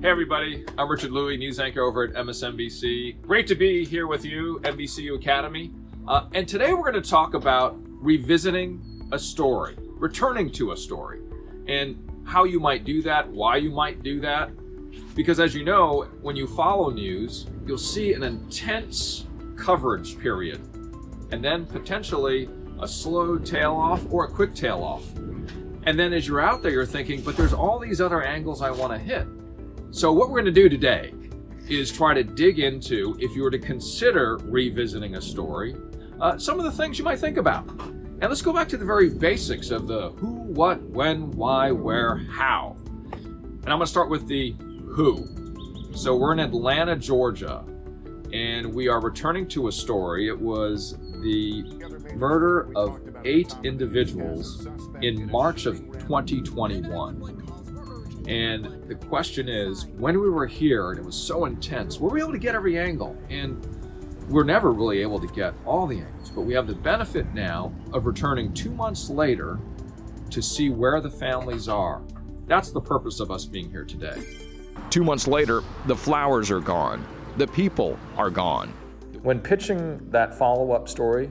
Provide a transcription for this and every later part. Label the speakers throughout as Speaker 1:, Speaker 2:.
Speaker 1: Hey everybody, I'm Richard Lui, news anchor over at MSNBC. Great to be here with you, NBCU Academy. And today we're going to talk about revisiting a story, returning to a story, and how you might do that, why you might do that. Because as you know, when you follow news, you'll see an intense coverage period, and then potentially a slow tail off or a quick tail off. And then as you're out there, you're thinking, but there's all these other angles I want to hit. So what we're going to do today is try to dig into, if you were to consider revisiting a story, some of the things you might think about. And let's go back to the very basics of the who, what, when, why, where, how. And I'm going to start with the who. So we're in Atlanta, Georgia, and we are returning to a story. It was the murder of 8 individuals in March of 2021. And the question is, when we were here and it was so intense, were we able to get every angle? And we're never really able to get all the angles, but we have the benefit now of returning 2 months later to see where the families are. That's the purpose of us being here today.
Speaker 2: 2 months later, the flowers are gone. The people are gone.
Speaker 3: When pitching that follow-up story,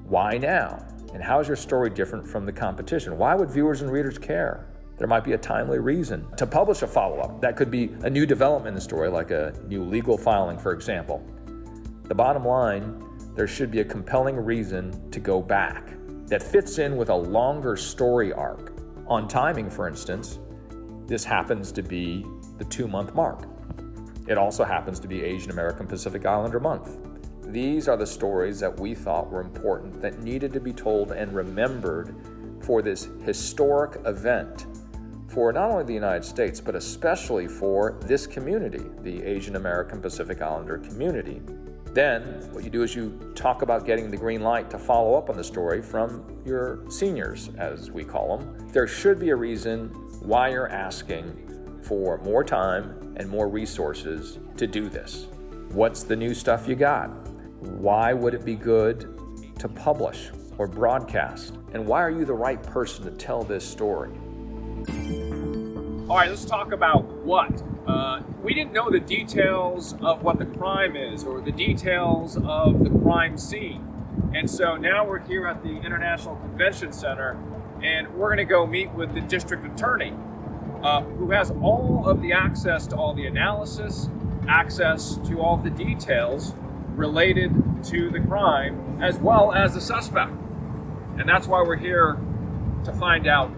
Speaker 3: why now? And how is your story different from the competition? Why would viewers and readers care? There might be a timely reason to publish a follow-up. That could be a new development in the story, like a new legal filing, for example. The bottom line, there should be a compelling reason to go back that fits in with a longer story arc. On timing, for instance, this happens to be the 2-month mark. It also happens to be Asian American Pacific Islander Month. These are the stories that we thought were important, that needed to be told and remembered for this historic event for not only the United States, but especially for this community, the Asian American Pacific Islander community. Then what you do is you talk about getting the green light to follow up on the story from your seniors, as we call them. There should be a reason why you're asking for more time and more resources to do this. What's the new stuff you got? Why would it be good to publish or broadcast? And why are you the right person to tell this story?
Speaker 1: All right, let's talk about what. We didn't know the details of what the crime is or the details of the crime scene. And so now we're here at the International Convention Center, and we're going to go meet with the district attorney, who has all of the access to all the analysis, access to all the details related to the crime, as well as the suspect. And that's why we're here to find out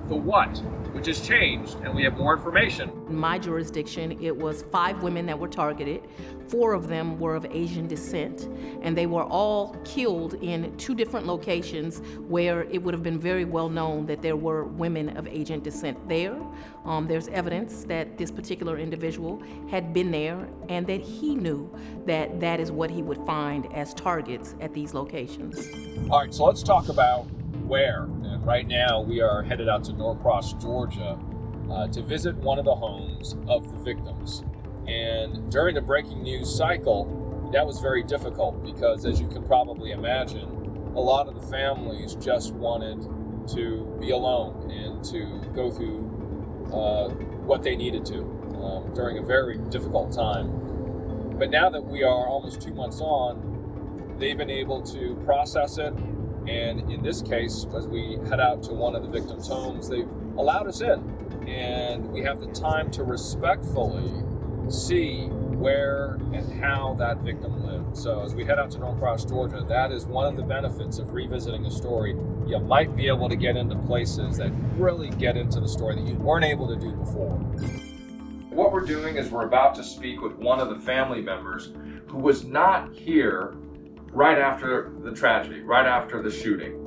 Speaker 1: the what, which has changed, and we have more information.
Speaker 4: In my jurisdiction, it was 5 women that were targeted. 4 of them were of Asian descent, and they were all killed in 2 different locations where it would have been very well known that there were women of Asian descent there. There's evidence that this particular individual had been there and that he knew that that is what he would find as targets at these locations.
Speaker 1: All right, so let's talk about where. And right now we are headed out to Norcross, Georgia, to visit one of the homes of the victims. And during the breaking news cycle, that was very difficult because, as you can probably imagine, a lot of the families just wanted to be alone and to go through what they needed to during a very difficult time. But now that we are almost 2 months on, they've been able to process it. And in this case, as we head out to one of the victims' homes, they've allowed us in. And we have the time to respectfully see where and how that victim lived. So as we head out to Norcross, Georgia, that is one of the benefits of revisiting a story. You might be able to get into places that really get into the story that you weren't able to do before. What we're doing is we're about to speak with one of the family members who was not here right after the tragedy, right after the shooting.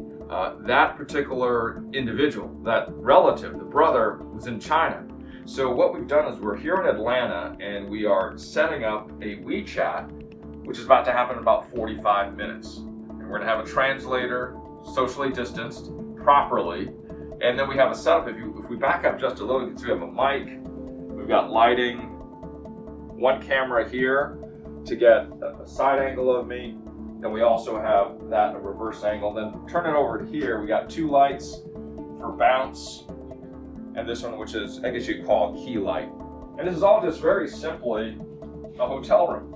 Speaker 1: That particular individual, that relative, the brother, was in China. So what we've done is we're here in Atlanta and we are setting up a WeChat, which is about to happen in about 45 minutes. And we're gonna have a translator, socially distanced, properly. And then we have a setup, if we back up just a little bit, so we have a mic, we've got lighting, one camera here to get a side angle of me. And we also have that in a reverse angle. Then turn it over to here, we got 2 lights for bounce, and this one, which is, I guess you'd call a key light. And this is all just very simply a hotel room.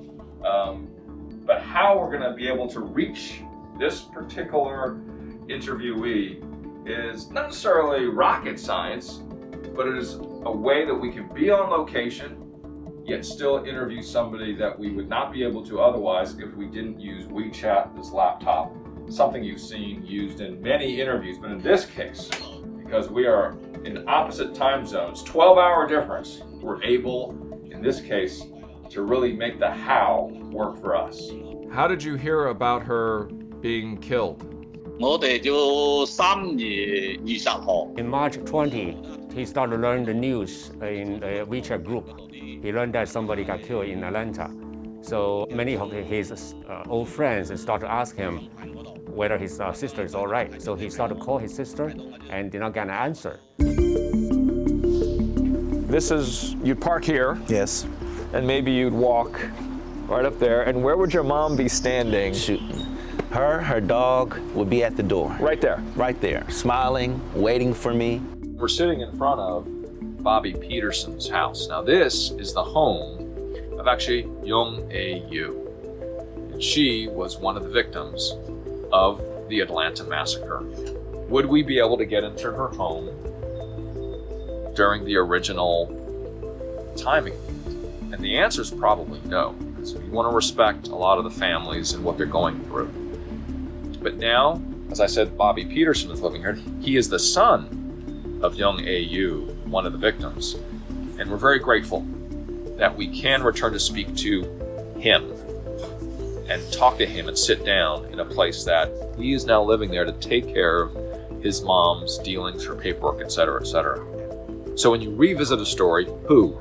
Speaker 1: But how we're going to be able to reach this particular interviewee is not necessarily rocket science, but it is a way that we can be on location, yet still interview somebody that we would not be able to otherwise if we didn't use WeChat, this laptop, something you've seen used in many interviews. But in this case, because we are in opposite time zones, 12-hour difference, we're able, in this case, to really make the how work for us.
Speaker 2: How did you hear about her being killed?
Speaker 5: 我哋就3月20號
Speaker 6: In March 20, he started to learn the news in the WeChat group. He learned that somebody got killed in Atlanta. So many of his old friends started to ask him whether his sister is all right. So he started to call his sister and did not get an answer.
Speaker 3: This is, you'd park here,
Speaker 7: Yes.
Speaker 3: and maybe you'd walk right up there. And where would your mom be standing?
Speaker 7: Shoot. Her dog would be at the door.
Speaker 3: Right there.
Speaker 7: Right there, smiling, waiting for me.
Speaker 1: We're sitting in front of Bobby Peterson's house. Now this is the home of actually Young A.U. And she was one of the victims of the Atlanta massacre. Would we be able to get into her home during the original timing? And the answer is probably no, because we want to respect a lot of the families and what they're going through. But now, as I said, Bobby Peterson is living here. He is the son of Young A.U., one of the victims. And we're very grateful that we can return to speak to him and talk to him and sit down in a place that he is now living there to take care of his mom's dealings, her paperwork, etc., etc. So when you revisit a story, who?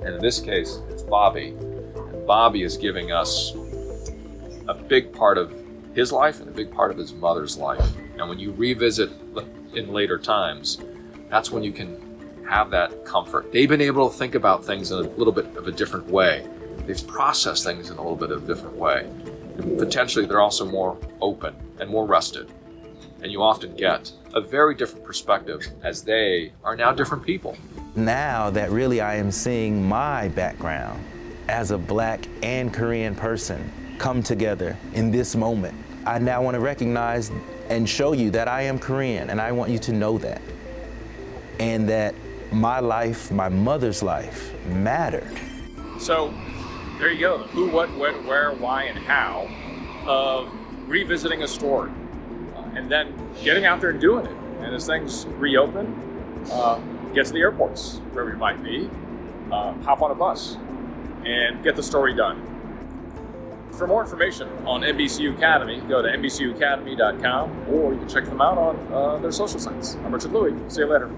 Speaker 1: And in this case, it's Bobby. And Bobby is giving us a big part of his life and a big part of his mother's life. And when you revisit in later times, that's when you can have that comfort. They've been able to think about things in a little bit of a different way. They've processed things in a little bit of a different way. And potentially they're also more open and more rested. And you often get a very different perspective as they are now different people.
Speaker 7: Now that really I am seeing my background as a Black and Korean person come together in this moment, I now want to recognize and show you that I am Korean, and I want you to know that. And that my life, my mother's life, mattered.
Speaker 1: So there you go, the who, what, when, where, why, and how of revisiting a story and then getting out there and doing it. And as things reopen, get to the airports, wherever you might be, hop on a bus and get the story done. For more information on NBCU Academy, go to NBCUacademy.com, or you can check them out on their social sites. I'm Richard Lui. See you later.